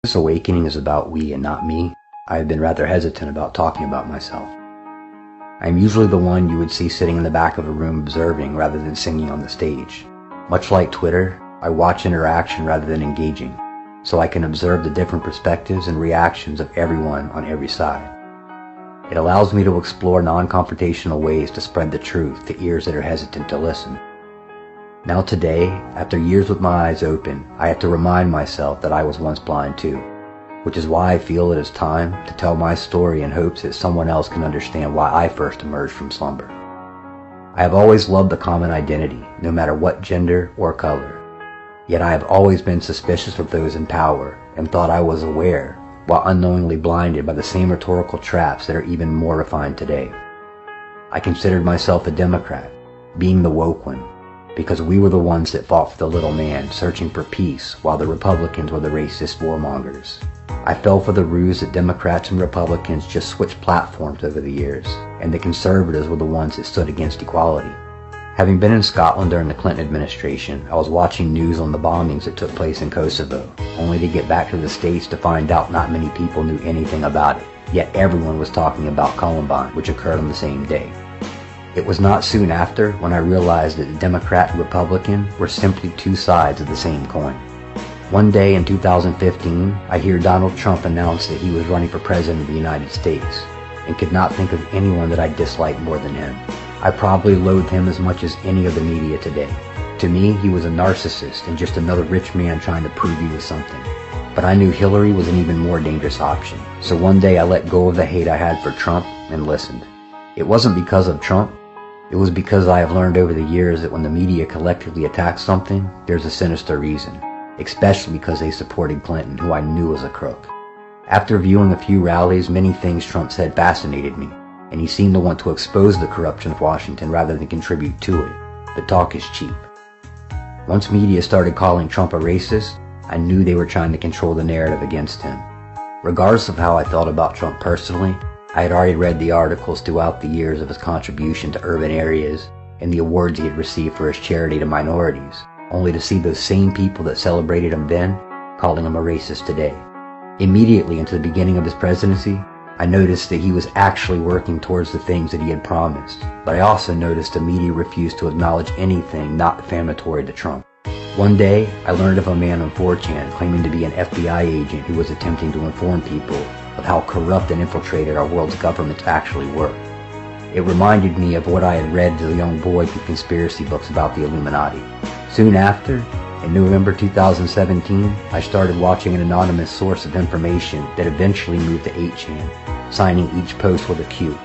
This awakening is about we and not me. I have been rather hesitant about talking about myself. I am usually the one you would see sitting in the back of a room observing rather than singing on the stage. Much like Twitter, I watch interaction rather than engaging, so I can observe the different perspectives and reactions of everyone on every side. It allows me to explore non-confrontational ways to spread the truth to ears that are hesitant to listen. Now today, after years with my eyes open, I have to remind myself that I was once blind too, which is why I feel it is time to tell my story in hopes that someone else can understand why I first emerged from slumber. I have always loved the common identity, no matter what gender or color. Yet I have always been suspicious of those in power and thought I was aware, while unknowingly blinded by the same rhetorical traps that are even more refined today. I considered myself a Democrat, being the woke one, because we were the ones that fought for the little man, searching for peace, while the Republicans were the racist warmongers. I fell for the ruse that Democrats and Republicans just switched platforms over the years, and the conservatives were the ones that stood against equality. Having been in Scotland during the Clinton administration, I was watching news on the bombings that took place in Kosovo, only to get back to the States to find out not many people knew anything about it, yet everyone was talking about Columbine, which occurred on the same day. It was not soon after when I realized that the Democrat and Republican were simply two sides of the same coin. One day in 2015, I hear Donald Trump announce that he was running for president of the United States, and could not think of anyone that I disliked more than him. I probably loathed him as much as any of the media today. To me, he was a narcissist and just another rich man trying to prove he was something. But I knew Hillary was an even more dangerous option. So one day I let go of the hate I had for Trump and listened. It wasn't because of Trump. It was because I have learned over the years that when the media collectively attacks something, there's a sinister reason, especially because they supported Clinton, who I knew was a crook. After viewing a few rallies, many things Trump said fascinated me, and he seemed to want to expose the corruption of Washington rather than contribute to it. But talk is cheap. Once media started calling Trump a racist, I knew they were trying to control the narrative against him. Regardless of how I felt about Trump personally, I had already read the articles throughout the years of his contribution to urban areas and the awards he had received for his charity to minorities, only to see those same people that celebrated him then calling him a racist today. Immediately into the beginning of his presidency, I noticed that he was actually working towards the things that he had promised, but I also noticed the media refused to acknowledge anything not defamatory to Trump. One day, I learned of a man on 4chan claiming to be an FBI agent who was attempting to inform people of how corrupt and infiltrated our world's governments actually were. It reminded me of what I had read as a young boy through conspiracy books about the Illuminati. Soon after, in November 2017, I started watching an anonymous source of information that eventually moved to 8chan, signing each post with a Q.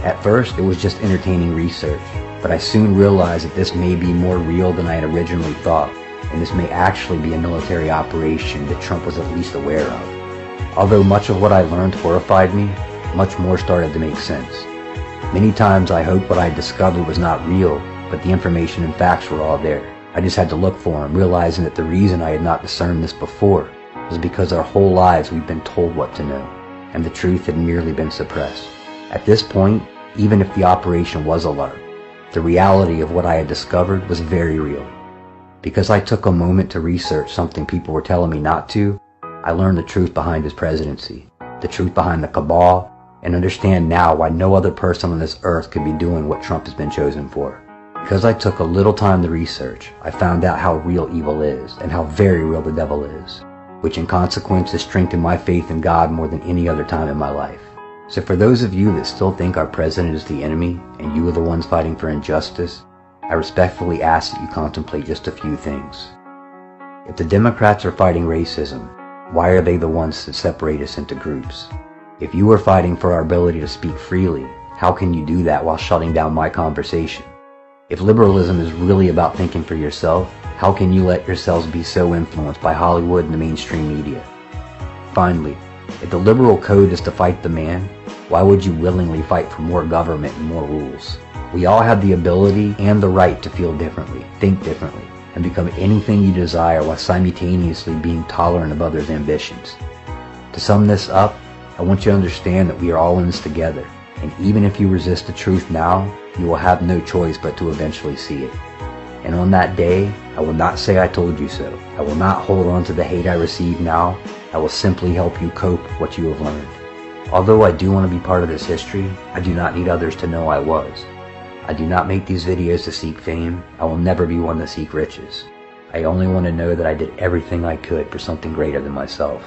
At first, it was just entertaining research, but I soon realized that this may be more real than I had originally thought, and this may actually be a military operation that Trump was at least aware of. Although much of what I learned horrified me, much more started to make sense. Many times I hoped what I had discovered was not real, but the information and facts were all there. I just had to look for them, realizing that the reason I had not discerned this before was because our whole lives we've been told what to know, and the truth had merely been suppressed. At this point, even if the operation was a lark, the reality of what I had discovered was very real. Because I took a moment to research something people were telling me not to, I learned the truth behind his presidency, the truth behind the cabal, and understand now why no other person on this earth could be doing what Trump has been chosen for. Because I took a little time to research, I found out how real evil is, and how very real the devil is, which in consequence has strengthened my faith in God more than any other time in my life. So for those of you that still think our president is the enemy, and you are the ones fighting for injustice, I respectfully ask that you contemplate just a few things. If the Democrats are fighting racism, why are they the ones that separate us into groups? If you are fighting for our ability to speak freely, how can you do that while shutting down my conversation? If liberalism is really about thinking for yourself, how can you let yourselves be so influenced by Hollywood and the mainstream media? Finally, if the liberal code is to fight the man, why would you willingly fight for more government and more rules? We all have the ability and the right to feel differently, think differently, and become anything you desire while simultaneously being tolerant of others' ambitions. To sum this up, I want you to understand that we are all in this together, and even if you resist the truth now, you will have no choice but to eventually see it. And on that day, I will not say I told you so. I will not hold on to the hate I receive now, I will simply help you cope with what you have learned. Although I do want to be part of this history, I do not need others to know I was. I do not make these videos to seek fame. I will never be one to seek riches. I only want to know that I did everything I could for something greater than myself.